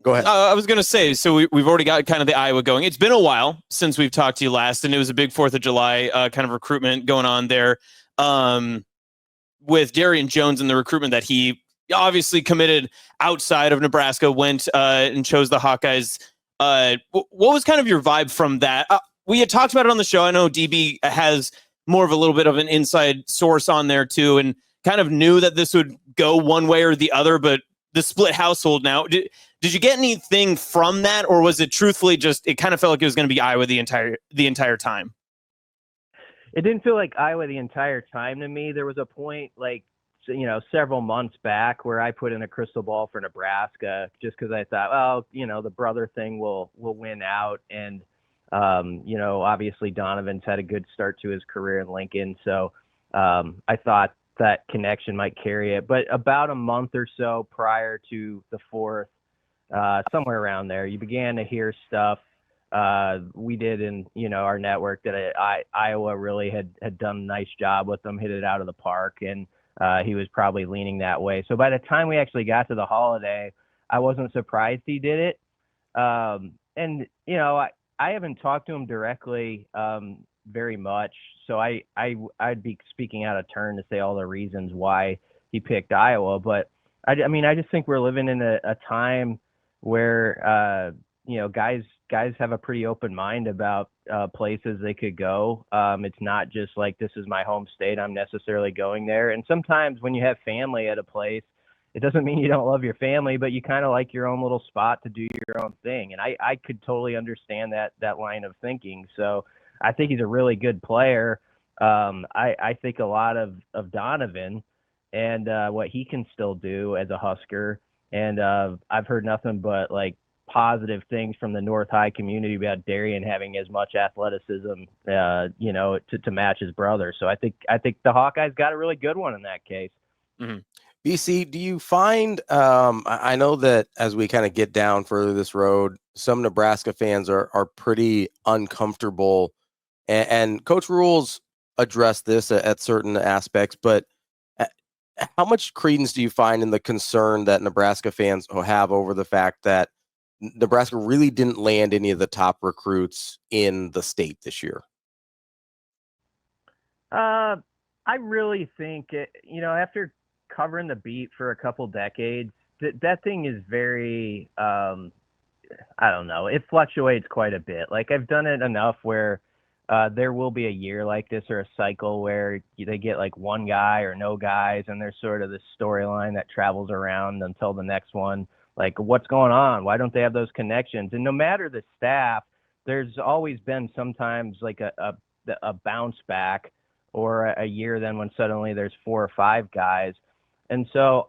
Go ahead. I was going to say, so we've already got kind of the Iowa going. It's been a while since we've talked to you last, and it was a big 4th of July kind of recruitment going on there with Darion Jones and the recruitment that he obviously committed outside of Nebraska, went and chose the Hawkeyes. What was kind of your vibe from that? We had talked about it on the show. I know DB has more of a little bit of an inside source on there too, and kind of knew that this would go one way or the other, but the split household now. Did you get anything from that, or was it truthfully just it kind of felt like it was going to be Iowa the entire time? It didn't feel like Iowa the entire time to me. There was a point several months back where I put in a crystal ball for Nebraska just because I thought, the brother thing will win out. And, obviously Donovan's had a good start to his career in Lincoln. So I thought that connection might carry it. But about a month or so prior to the 4th, somewhere around there, you began to hear stuff we did in, our network that Iowa really had done a nice job with them, hit it out of the park. And he was probably leaning that way. So by the time we actually got to the holiday, I wasn't surprised he did it. I haven't talked to him directly very much. So I'd be speaking out of turn to say all the reasons why he picked Iowa. But I just think we're living in a time where, guys have a pretty open mind about places they could go. It's not just like, this is my home state, I'm necessarily going there. And sometimes when you have family at a place, it doesn't mean you don't love your family, but you kind of like your own little spot to do your own thing. And I could totally understand that line of thinking. So I think he's a really good player. I think a lot of Donovan and what he can still do as a Husker. And I've heard nothing but positive things from the North High community about Darion having as much athleticism, to match his brother. So I think the Hawkeyes got a really good one in that case. Mm-hmm. BC, do you find, I know that as we kind of get down further this road, some Nebraska fans are pretty uncomfortable, and Coach Rhule's addressed this at certain aspects, but how much credence do you find in the concern that Nebraska fans have over the fact that Nebraska really didn't land any of the top recruits in the state this year? I really think, after covering the beat for a couple decades, that thing is very, I don't know, it fluctuates quite a bit. I've done it enough where there will be a year like this or a cycle where they get one guy or no guys, and there's sort of this storyline that travels around until the next one. What's going on? Why don't they have those connections? And no matter the staff, there's always been sometimes a bounce back or a year then when suddenly there's 4 or 5 guys. And so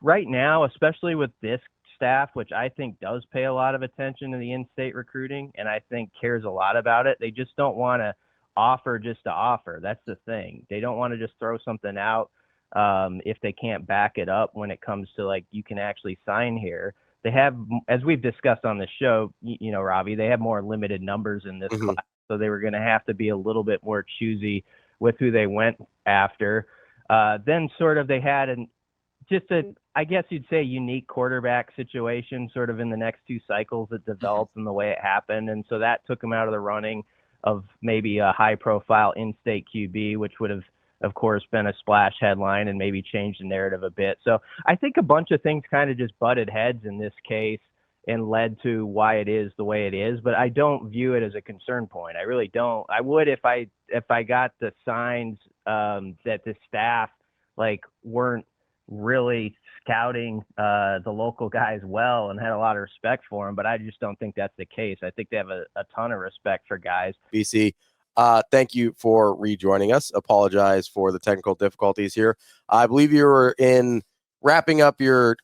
right now, especially with this staff, which I think does pay a lot of attention to the in-state recruiting and I think cares a lot about it, they just don't want to offer just to offer. That's the thing. They don't want to just throw something out if they can't back it up when it comes to you can actually sign here. They have, as we've discussed on the show, Ravi, they have more limited numbers in this class, so they were going to have to be a little bit more choosy with who they went after. Then sort of they had I guess you'd say, unique quarterback situation sort of in the next 2 cycles that developed in the way it happened. And so that took them out of the running of maybe a high profile in-state QB, which would have, of course, been a splash headline and maybe changed the narrative a bit. So I think a bunch of things kind of just butted heads in this case and led to why it is the way it is. But I don't view it as a concern point. I really don't. I would if I got the signs that the staff weren't really scouting the local guys well and had a lot of respect for them. But I just don't think that's the case. I think they have a ton of respect for guys. BC, thank you for rejoining us. Apologize for the technical difficulties here. I believe you were wrapping up your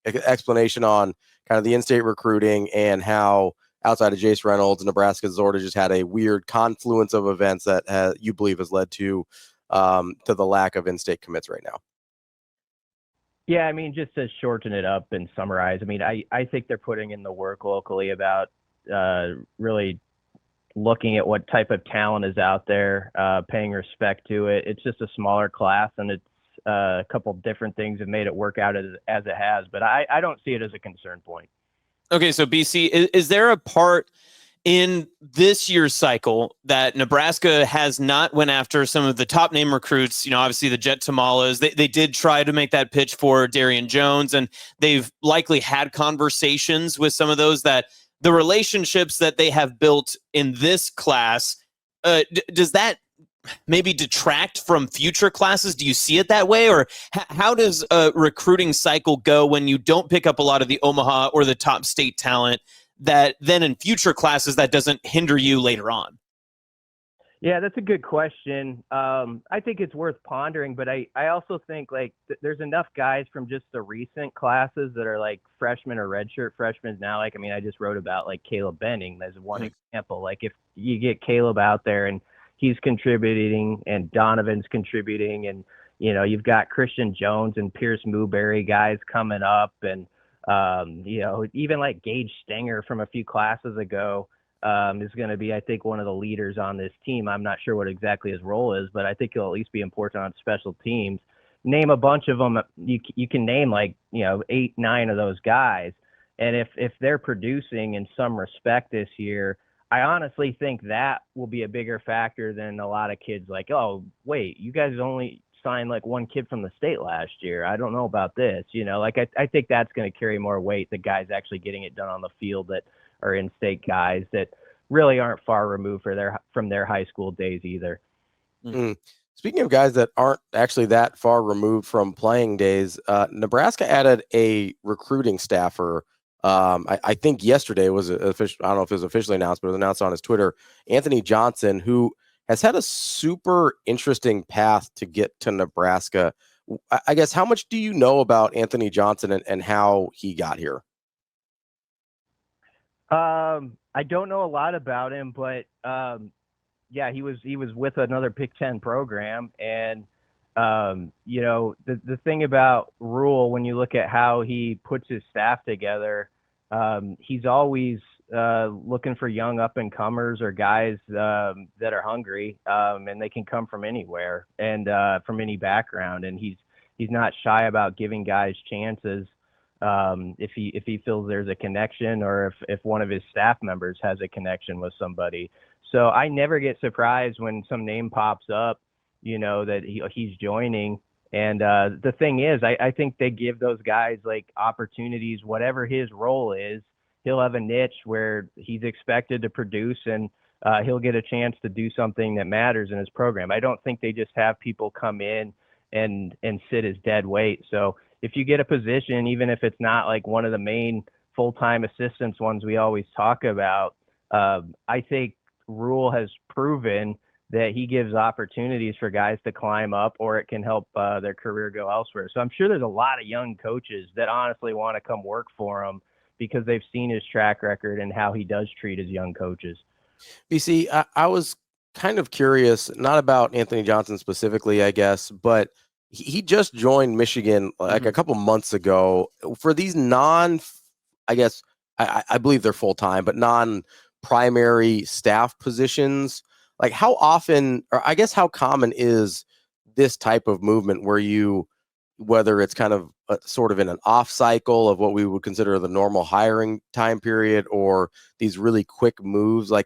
explanation on kind of the in-state recruiting and how outside of Jace Reynolds, Nebraska's sort of just had a weird confluence of events that you believe has led to the lack of in-state commits right now. Yeah, just to shorten it up and summarize, I think they're putting in the work locally about really looking at what type of talent is out there, paying respect to it. It's just a smaller class, and it's A couple different things have made it work out as it has, but I don't see it as a concern point. Okay, so BC, is there a part in this year's cycle that Nebraska has not went after some of the top name recruits? Obviously the Jet Tamalas, they did try to make that pitch for Darion Jones, and they've likely had conversations with some of those, that the relationships that they have built in this class, does that maybe detract from future classes? Do you see it that way? Or how does a recruiting cycle go when you don't pick up a lot of the Omaha or the top state talent, that then in future classes that doesn't hinder you later on? Yeah, that's a good question. I think it's worth pondering, but I also think there's enough guys from just the recent classes that are like freshmen or redshirt freshmen now. I just wrote about Caleb Benning as one example. If you get Caleb out there and he's contributing and Donovan's contributing, and you've got Christian Jones and Pierce Newberry guys coming up, and even Gage Stenger from a few classes ago is going to be, I think, one of the leaders on this team. I'm not sure what exactly his role is, but I think he'll at least be important on special teams. Name a bunch of them. You can name 8, 9 of those guys, and if they're producing in some respect this year, I honestly think that will be a bigger factor than a lot of kids oh, wait, you guys only signed one kid from the state last year. I don't know about this. I think that's going to carry more weight, the guys actually getting it done on the field that are in-state guys that really aren't far removed from their high school days either. Mm. Speaking of guys that aren't actually that far removed from playing days, Nebraska added a recruiting staffer. I think yesterday was official. I don't know if it was officially announced, but it was announced on his Twitter. Anthony Johnson, who has had a super interesting path to get to Nebraska. I guess, how much do you know about Anthony Johnson and how he got here? I don't know a lot about him, but yeah, he was with another Big Ten program, and the thing about Rhule, when you look at how he puts his staff together, he's always looking for young up and comers or guys that are hungry, and they can come from anywhere and from any background, and he's not shy about giving guys chances if he feels there's a connection, or if one of his staff members has a connection with somebody. So I never get surprised when some name pops up, that he's joining. And the thing is, I think they give those guys opportunities, whatever his role is. He'll have a niche where he's expected to produce, and he'll get a chance to do something that matters in his program. I don't think they just have people come in and sit as dead weight. So if you get a position, even if it's not one of the main full-time assistants ones we always talk about, I think Rhule has proven that he gives opportunities for guys to climb up, or it can help their career go elsewhere. So I'm sure there's a lot of young coaches that honestly want to come work for him because they've seen his track record and how he does treat his young coaches. BC, I was kind of curious, not about Anthony Johnson specifically, I guess, but he just joined Michigan a couple months ago. For these I guess I believe they're full-time, but non-primary staff positions, how often, or I guess how common is this type of movement where whether it's kind of sort of in an off cycle of what we would consider the normal hiring time period, or these really quick moves? Do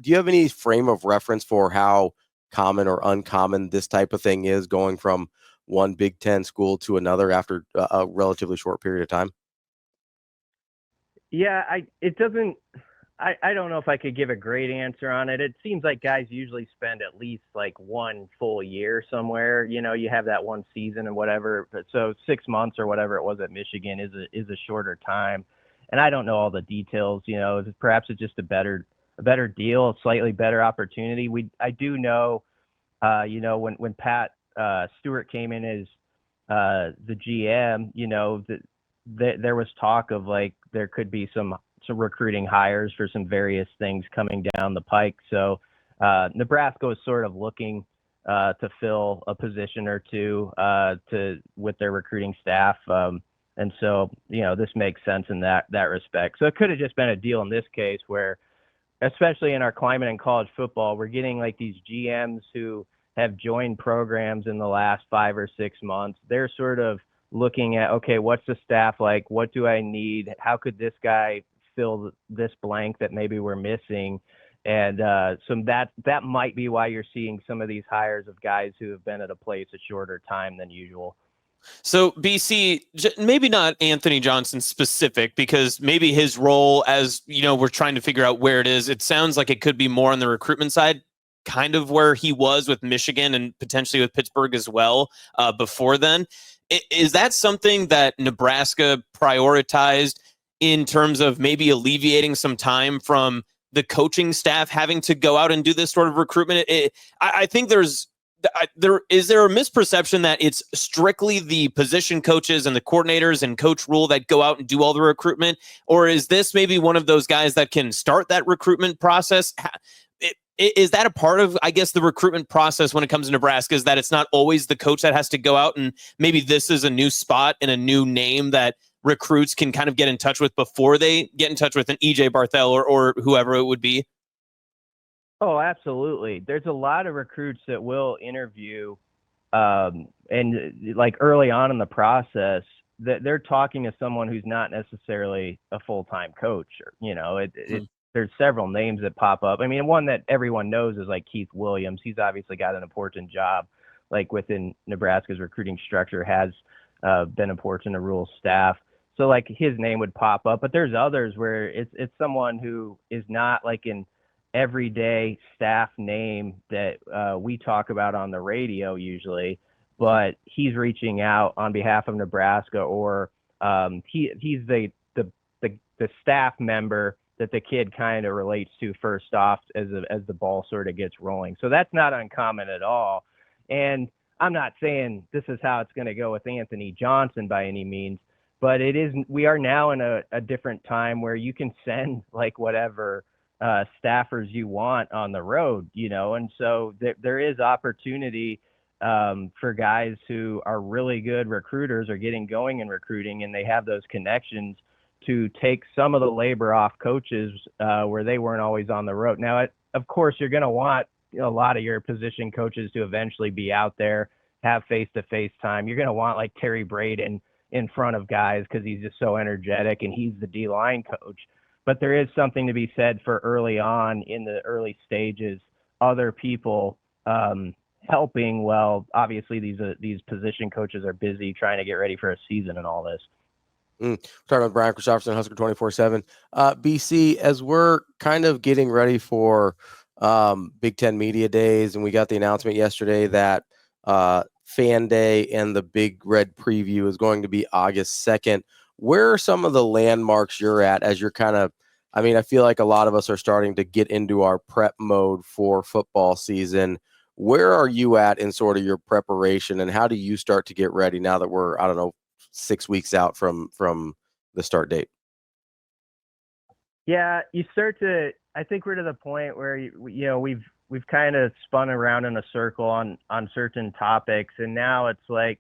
you have any frame of reference for how common or uncommon this type of thing is, going from one Big Ten school to another after a relatively short period of time? Yeah, I don't know if I could give a great answer on it. It seems like guys usually spend at least one full year somewhere. You have that one season and whatever. So 6 months or whatever it was at Michigan is a shorter time. And I don't know all the details. Perhaps it's just a better deal, a slightly better opportunity. I do know, when Pat Stewart came in as the GM, there was talk of there could be some recruiting hires for some various things coming down the pike. So Nebraska was sort of looking to fill a position or two with their recruiting staff. And so, this makes sense in that respect. So it could have just been a deal in this case where, especially in our climate in college football, we're getting these GMs who have joined programs in the last 5 or 6 months, they're sort of looking at, okay, what's the staff like? What do I need? How could this guy fill this blank that maybe we're missing? And so that might be why you're seeing some of these hires of guys who have been at a place a shorter time than usual. So BC, maybe not Anthony Johnson specific, because maybe his role, as you know, we're trying to figure out where it is. It sounds like it could be more on the recruitment side, kind of where he was with Michigan and potentially with Pittsburgh as well before then. Is that something that Nebraska prioritized in terms of maybe alleviating some time from the coaching staff having to go out and do this sort of recruitment? I think there is there a misperception that it's strictly the position coaches and the coordinators and Coach Rhule that go out and do all the recruitment, or is this maybe one of those guys that can start that recruitment process? Is that a part of, I guess, the recruitment process when it comes to Nebraska, is that it's not always the coach that has to go out, and maybe this is a new spot and a new name that recruits can kind of get in touch with before they get in touch with an EJ Barthel or whoever it would be? Oh, absolutely. There's a lot of recruits that will interview, and like early on in the process, that they're talking to someone who's not necessarily a full-time coach. Or, you know, there's several names that pop up. I mean, one that everyone knows is like Keith Williams. He's obviously got an important job, like within Nebraska's recruiting structure, has been important to Rhule's staff. So like his name would pop up, but there's others where it's someone who is not like an everyday staff name that we talk about on the radio usually, but he's reaching out on behalf of Nebraska, or he's the staff member that the kid kind of relates to first off as the ball sort of gets rolling. So that's not uncommon at all. And I'm not saying this is how it's going to go with Anthony Johnson by any means, but we are now in a different time where you can send like whatever staffers you want on the road, you know, and so there is opportunity for guys who are really good recruiters or getting going in recruiting, and they have those connections to take some of the labor off coaches where they weren't always on the road. Now, of course, you're going to want a lot of your position coaches to eventually be out there, have face-to-face time. You're going to want like Terry Braden in front of guys because he's just so energetic and he's the D-line coach. But there is something to be said for early on in the early stages, other people helping. Well, obviously these position coaches are busy trying to get ready for a season and all this. Talking with Brian Christopherson, Husker247. BC, as we're kind of getting ready for Big Ten Media Days, and we got the announcement yesterday that Fan Day and the Big Red Preview is going to be August 2nd. Where are some of the landmarks you're at as you're kind of, I mean, I feel like a lot of us are starting to get into our prep mode for football season. Where are you at in sort of your preparation, and how do you start to get ready now that we're, I don't know, 6 weeks out from the start date? Yeah, you start to, I think we're to the point where, you know, we've kind of spun around in a circle on certain topics. And now it's like,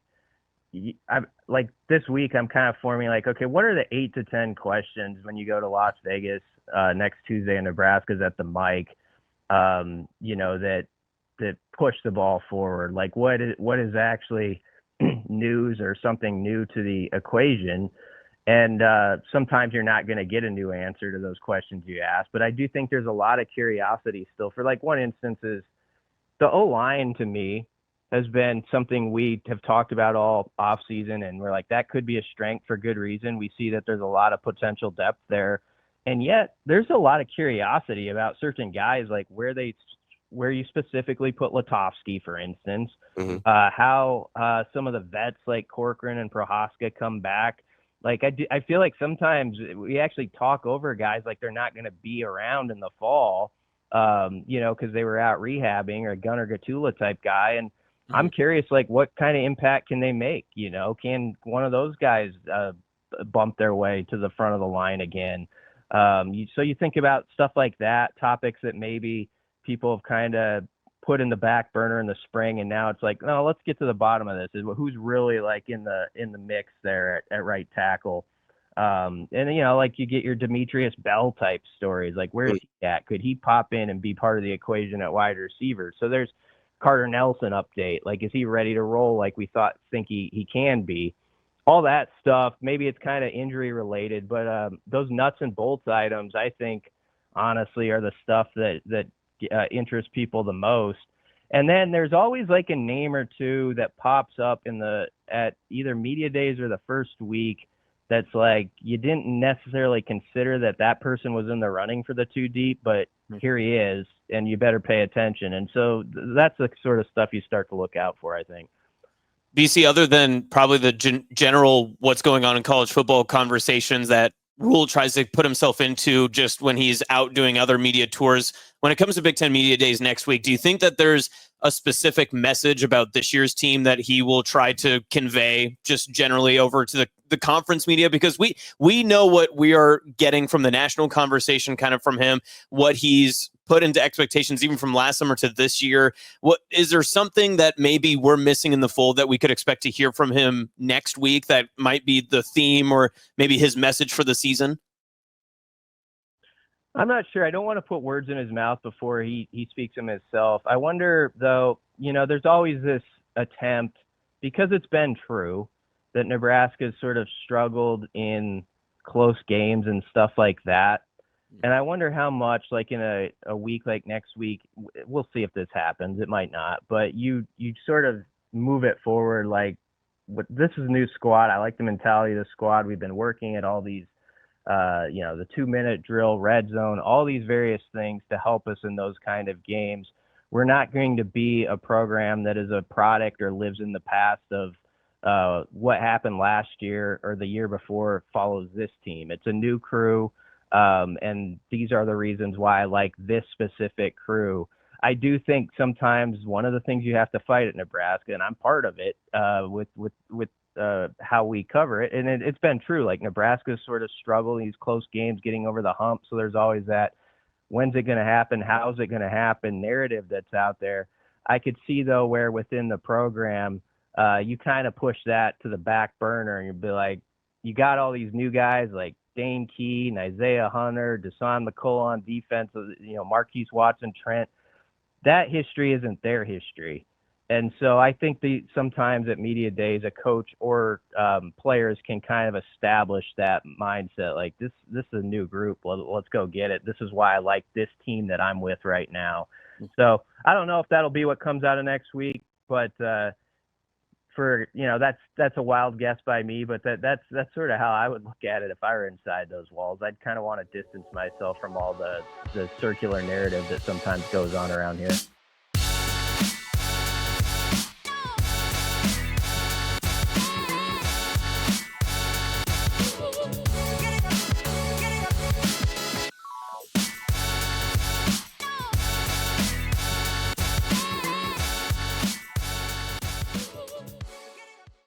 like this week, I'm kind of forming like, okay, what are the 8 to 10 questions when you go to Las Vegas next Tuesday and Nebraska's at the mic, you know, that push the ball forward? Like what is actually news or something new to the equation? And sometimes you're not going to get a new answer to those questions you ask. But I do think there's a lot of curiosity still. For like one instance is the O-line to me has been something we have talked about all offseason, and we're like, that could be a strength for good reason. We see that there's a lot of potential depth there. And yet there's a lot of curiosity about certain guys, like where you specifically put Latovsky, for instance, how some of the vets like Corcoran and Prohaska come back. Like I feel like sometimes we actually talk over guys like they're not going to be around in the fall, you know, because they were out rehabbing, or a Gunnar Gatula type guy. And I'm curious, like, what kind of impact can they make? You know, can one of those guys bump their way to the front of the line again? So you think about stuff like that, topics that maybe people have kind of put in the back burner in the spring, and now it's like, no, let's get to the bottom of this. Who's really like in the mix there at right tackle? And you know, like you get your Demetrius Bell type stories, like where's he at? Could he pop in and be part of the equation at wide receiver? So there's Carter Nelson update. Like, is he ready to roll like we think he can be? All that stuff. Maybe it's kind of injury related, but those nuts and bolts items, I think, honestly, are the stuff that interests people the most. And then there's always like a name or two that pops up at either media days or the first week that's like you didn't necessarily consider that person was in the running for the 2 deep, but here he is, and you better pay attention. And so that's the sort of stuff you start to look out for, I think. BC, other than probably the general what's going on in college football conversations that Rhule tries to put himself into just when he's out doing other media tours, when it comes to Big Ten Media Days next week, do you think that there's a specific message about this year's team that he will try to convey just generally over to the conference media? Because we know what we are getting from the national conversation kind of from him, what he's put into expectations even from last summer to this year. What is there something that maybe we're missing in the fold that we could expect to hear from him next week that might be the theme or maybe his message for the season? I'm not sure. I don't want to put words in his mouth before he speaks them himself. I wonder, though, there's always this attempt, because it's been true, that Nebraska's sort of struggled in close games and stuff like that. And I wonder how much, like in a week like next week, we'll see if this happens. It might not. But you sort of move it forward like, this is a new squad. I like the mentality of the squad. We've been working at all these the 2-minute drill, red zone, all these various things to help us in those kind of games. We're not going to be a program that is a product or lives in the past of what happened last year or the year before follows this team. It's a new crew, and these are the reasons why I like this specific crew. I do think sometimes one of the things you have to fight at Nebraska, and I'm part of it, with how we cover it. And it's been true. Like, Nebraska sort of struggled in these close games getting over the hump. So there's always that, when's it going to happen? How's it going to happen narrative that's out there. I could see, though, where within the program, you kind of push that to the back burner and you'd be like, you got all these new guys like Dane Key, Isaiah Hunter, Deshaun McCullough on defense, Marquise Watson, Trent. That history isn't their history. And so I think sometimes at media days, a coach or players can kind of establish that mindset. Like, this is a new group. Let's go get it. This is why I like this team that I'm with right now. So I don't know if that'll be what comes out of next week, but that's a wild guess by me. But that's sort of how I would look at it if I were inside those walls. I'd kind of want to distance myself from all the circular narrative that sometimes goes on around here.